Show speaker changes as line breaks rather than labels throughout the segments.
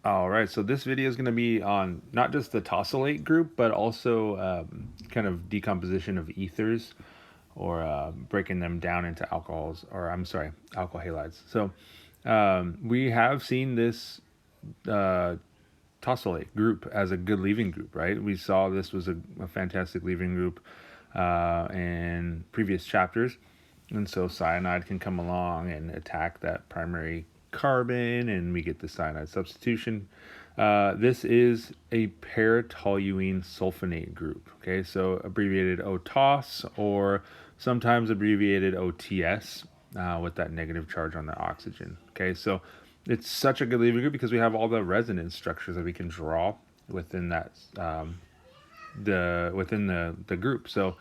All right, so this video is going to be on not just the tosylate group, but also kind of decomposition of ethers or breaking them down into alcohols, or I'm sorry, alkyl halides. So we have seen this uh, tosylate group as a good leaving group, right? We saw this was a fantastic leaving group in previous chapters. And so cyanide can come along and attack that primary carbon, and we get the cyanide substitution. This is a paratoluene sulfonate group. Okay, so abbreviated OTOS or sometimes abbreviated OTS with that negative charge on the oxygen. Okay, so it's such a good leaving group because we have all the resonance structures that we can draw within that the group. So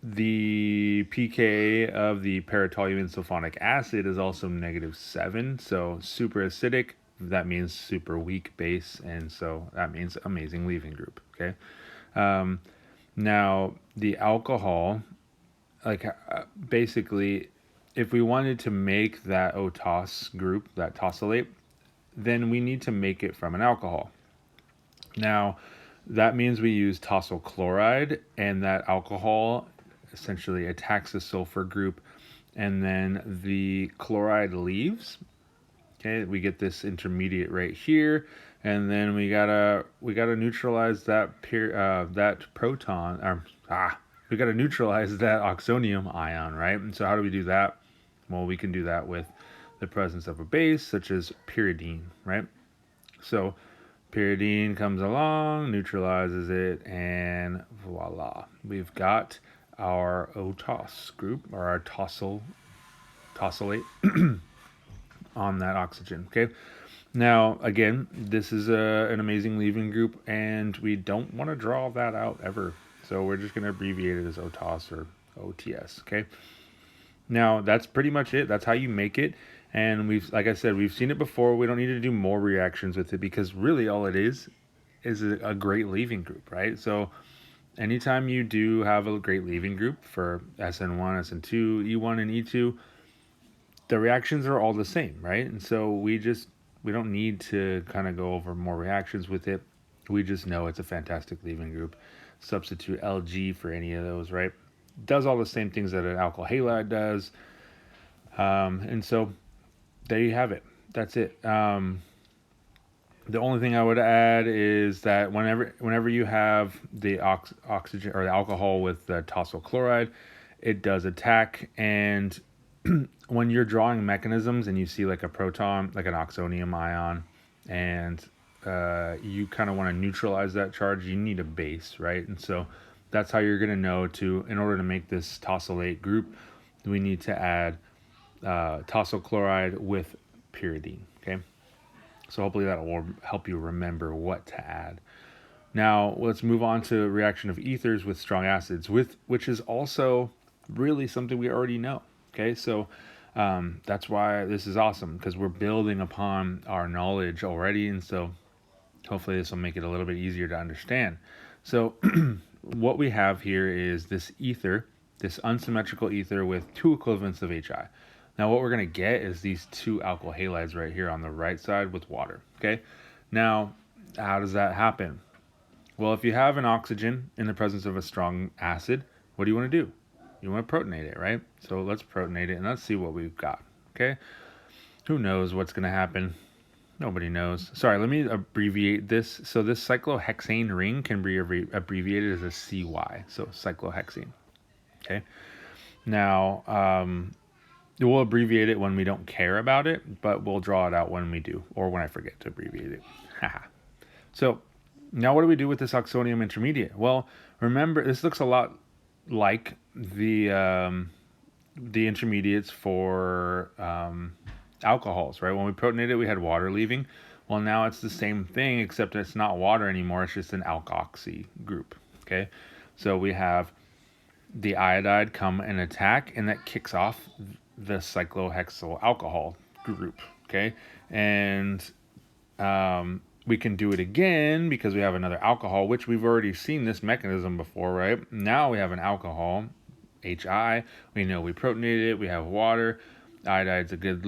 the pK of the paratoluene sulfonic acid is also -7, so super acidic. That means super weak base, and so that means amazing leaving group. Okay. Now the alcohol, like basically, if we wanted to make that OTOS group, that tosylate, then we need to make it from an alcohol. Now, that means we use tosyl chloride, and that alcohol essentially attacks the sulfur group, and then the chloride leaves. Okay, we get this intermediate right here, and then we gotta neutralize that proton. We gotta neutralize that oxonium ion, right? And so how do we do that? Well, we can do that with the presence of a base such as pyridine, right? So pyridine comes along, neutralizes it, and voila, we've got our OTOS group, or our tosylate on that oxygen. Okay. Now, again, this is an amazing leaving group, and we don't want to draw that out ever. So we're just going to abbreviate it as OTOS or OTS. Okay. Now, that's pretty much it. That's how you make it. And like I said, we've seen it before. We don't need to do more reactions with it because really all it is a great leaving group, right? So anytime you do have a great leaving group for SN1, SN2, E1, and E2, the reactions are all the same, right? And so we don't need to kind of go over more reactions with it. We just know it's a fantastic leaving group. Substitute Lg for any of those, right? Does all the same things that an alkyl halide does. And so there you have it. That's it. The only thing I would add is that whenever you have the oxygen or the alcohol with the tosyl chloride, it does attack. And when you're drawing mechanisms and you see like a proton, like an oxonium ion, and you kind of want to neutralize that charge, you need a base, right? And so that's how you're going to know in order to make this tosylate group, we need to add tosyl chloride with pyridine. Okay. So hopefully that will help you remember what to add. Now let's move on to reaction of ethers with strong acids, which is also really something we already know. Okay, so that's why this is awesome, because we're building upon our knowledge already, and so hopefully this will make it a little bit easier to understand. So what we have here is this ether, this unsymmetrical ether with two equivalents of HI. Now what we're going to get is these two alkyl halides right here on the right side with water. Okay, now how does that happen? Well, if you have an oxygen in the presence of a strong acid, what do you want to do? You want to protonate it, right? So let's protonate it and let's see what we've got. Okay, who knows what's going to happen? Nobody knows. Sorry, let me abbreviate this. So this cyclohexane ring can be abbreviated as a CY. So cyclohexane. Okay. Now, we'll abbreviate it when we don't care about it, but we'll draw it out when we do, or when I forget to abbreviate it. So now what do we do with this oxonium intermediate? Well, remember, this looks a lot like the intermediates for alcohols, right? When we protonated it, we had water leaving. Well, now it's the same thing, except it's not water anymore. It's just an alkoxy group. Okay, so we have the iodide come and attack, and that kicks off the cyclohexyl alcohol group. Okay, and we can do it again because we have another alcohol, which we've already seen this mechanism before, right? Now we have an alcohol, HI. We know we protonated it. We have water. Iodide's a good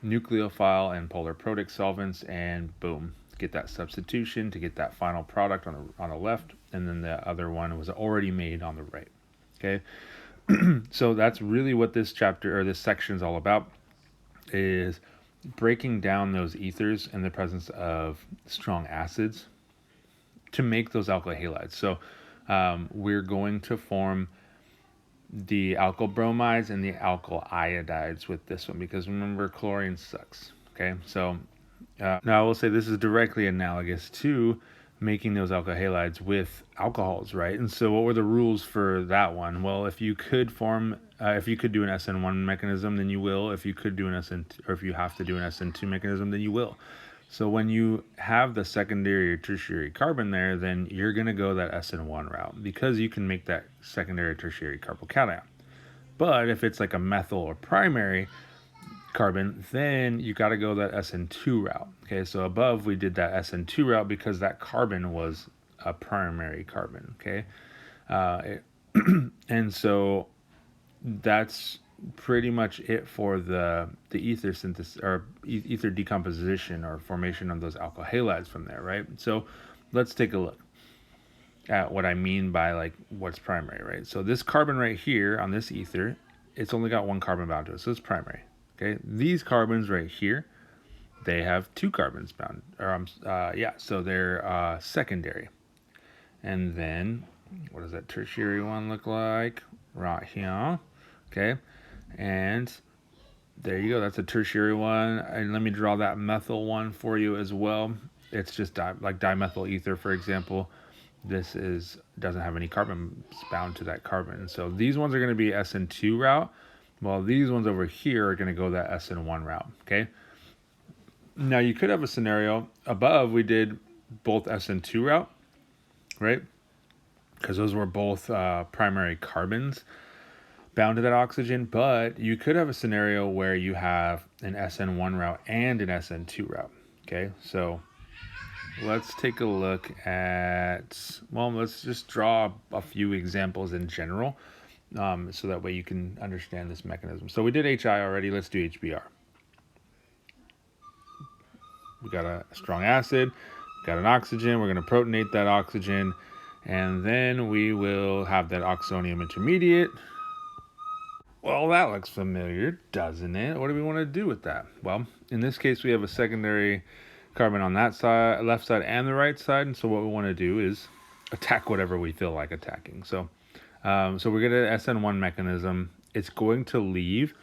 nucleophile and polar protic solvents, and boom, get that substitution to get that final product on the left, and then the other one was already made on the right. Okay, so that's really what this chapter or this section is all about, is breaking down those ethers in the presence of strong acids to make those alkyl halides. So we're going to form the alkyl bromides and the alkyl iodides with this one, because remember, chlorine sucks. Okay, so now I will say this is directly analogous to making those alkyl halides with alcohols, right? And so what were the rules for that one? Well, if you could do an SN1 mechanism, then you will. If you could do an SN, or if you have to do an SN2 mechanism, then you will. So when you have the secondary or tertiary carbon there, then you're going to go that SN1 route, because you can make that secondary or tertiary carbocation. But if it's like a methyl or primary carbon, then you got to go that SN2 route. Okay, so above we did that SN2 route because that carbon was a primary carbon. Okay, and so that's pretty much it for the ether synthesis or ether decomposition or formation of those alkyl halides from there, right? So let's take a look at what I mean by like what's primary, right? So this carbon right here on this ether, it's only got one carbon bound to it, so it's primary. Okay, these carbons right here, they have two carbons bound, or so they're secondary. And then what does that tertiary one look like? Right here. Okay, and there you go, that's a tertiary one. And let me draw that methyl one for you as well. It's just like dimethyl ether, for example. This doesn't have any carbon bound to that carbon. So these ones are going to be SN2 route, while these ones over here are going to go that SN1 route. Okay, now you could have a scenario above we did both SN2 route, right? Because those were both primary carbons bound to that oxygen. But you could have a scenario where you have an SN1 route and an SN2 route. Okay, so let's take a look at, well, let's just draw a few examples in general, so that way you can understand this mechanism. So we did HI already, let's do HBr. We got a strong acid, got an oxygen, we're going to protonate that oxygen, and then we will have that oxonium intermediate. Well, that looks familiar, doesn't it? What do we want to do with that? Well, in this case, we have a secondary carbon on that side, left side and the right side, and so what we want to do is attack whatever we feel like attacking. So we're going to SN1 mechanism. It's going to leave.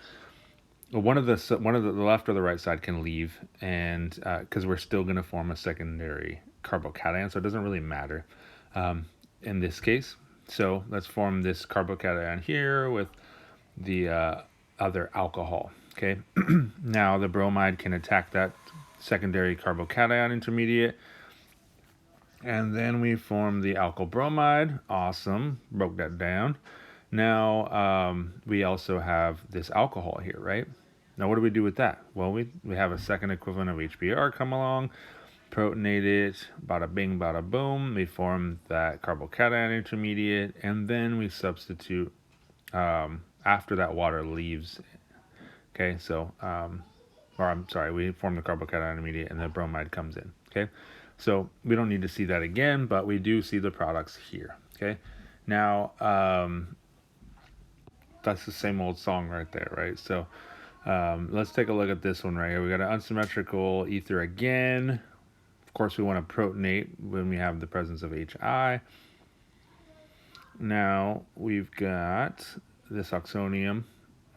One of the left or the right side can leave, and because we're still going to form a secondary carbocation, so it doesn't really matter in this case. So let's form this carbocation here with the other alcohol. Okay, now the bromide can attack that secondary carbocation intermediate, and then we form the alkyl bromide. Awesome, broke that down. Now we also have this alcohol here, right? Now what do we do with that? Well, we have a second equivalent of HBr come along, protonate it, bada bing, bada boom. We form that carbocation intermediate, and then we substitute after that water leaves. Okay, so we form the carbocation intermediate and the bromide comes in. Okay, so we don't need to see that again, but we do see the products here. Okay, now that's the same old song right there, right? So let's take a look at this one right here. We got an unsymmetrical ether again. Of course, we want to protonate when we have the presence of HI. Now we've got this oxonium.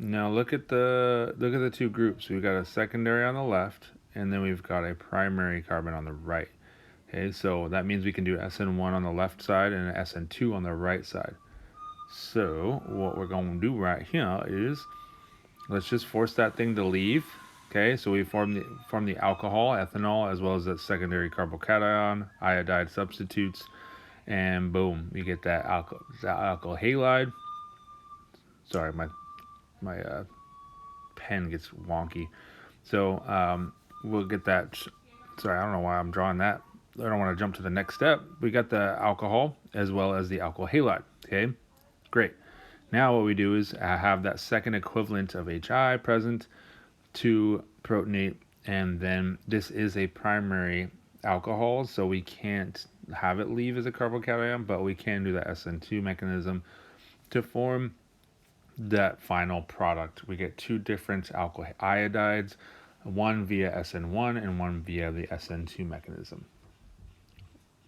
Now look at the two groups. We've got a secondary on the left, and then we've got a primary carbon on the right. Okay, so that means we can do SN1 on the left side and an SN2 on the right side. So what we're going to do right here is let's just force that thing to leave. Okay, so we form the alcohol, ethanol, as well as that secondary carbocation, iodide substitutes, and boom, we get that alkyl halide. Sorry, my pen gets wonky. So we'll get that. Sorry, I don't know why I'm drawing that. I don't want to jump to the next step. We got the alcohol as well as the alkyl halide. Okay, great. Now what we do is have that second equivalent of HI present to protonate, and then this is a primary alcohol, so we can't have it leave as a carbocation, but we can do the SN2 mechanism to form that final product. We get two different alkyl iodides, one via SN1 and one via the SN2 mechanism.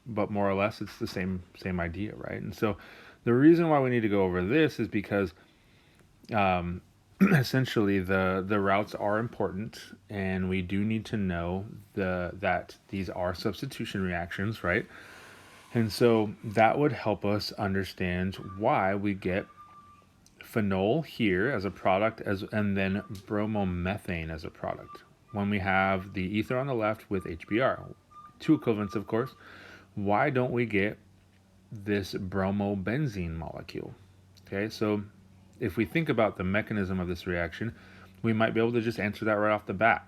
But more or less, it's the same idea, right? And so the reason why we need to go over this is because essentially the routes are important, and we do need to know that these are substitution reactions, right? And so that would help us understand why we get phenol here as a product, and then bromomethane as a product when we have the ether on the left with HBr. Two equivalents, of course. Why don't we get this bromobenzene molecule? Okay, so if we think about the mechanism of this reaction, we might be able to just answer that right off the bat.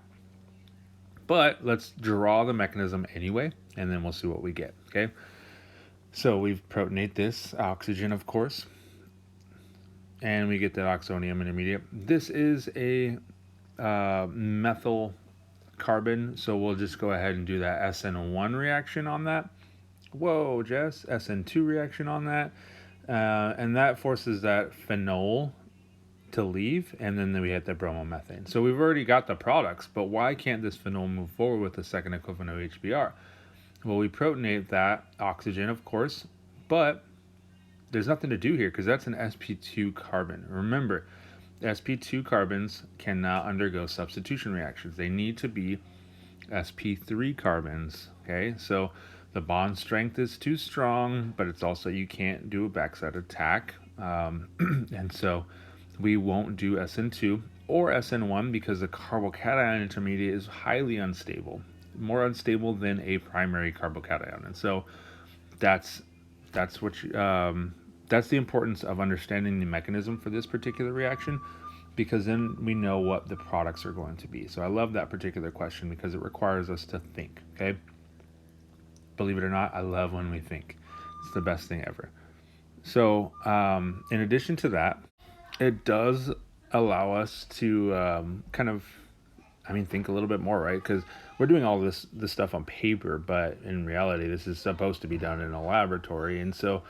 But let's draw the mechanism anyway, and then we'll see what we get, okay? So we've protonate this oxygen, of course, and we get that oxonium intermediate. This is a methyl carbon, so we'll just go ahead and do that SN1 reaction on that. Whoa, Jess, SN2 reaction on that. And that forces that phenol to leave, and then we hit the bromomethane. So we've already got the products, but why can't this phenol move forward with the second equivalent of HBr? Well, we protonate that oxygen, of course, but there's nothing to do here because that's an sp2 carbon. Remember, sp2 carbons cannot undergo substitution reactions. They need to be sp3 carbons, okay? So the bond strength is too strong, but it's also, you can't do a backside attack. And so we won't do SN2 or SN1 because the carbocation intermediate is highly unstable, more unstable than a primary carbocation. And so that's the importance of understanding the mechanism for this particular reaction, because then we know what the products are going to be. So I love that particular question because it requires us to think, okay? Believe it or not, I love when we think. It's the best thing ever. So in addition to that, it does allow us to think a little bit more, right? Because we're doing all this stuff on paper, but in reality, this is supposed to be done in a laboratory. And so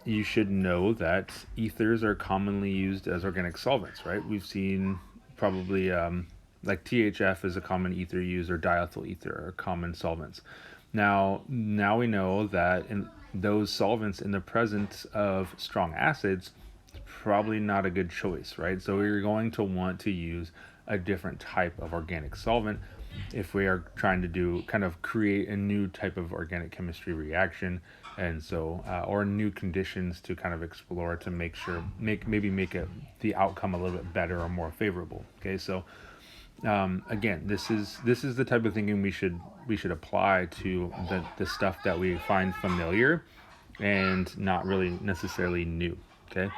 you should know that ethers are commonly used as organic solvents, right? We've seen probably like THF is a common ether used, or diethyl ether are common solvents. Now we know that in those solvents in the presence of strong acids, it's probably not a good choice, right? So we're going to want to use a different type of organic solvent if we are trying to create a new type of organic chemistry reaction, and so or new conditions to kind of explore to make the outcome a little bit better or more favorable. Okay, so again, this is the type of thinking we should apply to the stuff that we find familiar and not really necessarily new. Okay,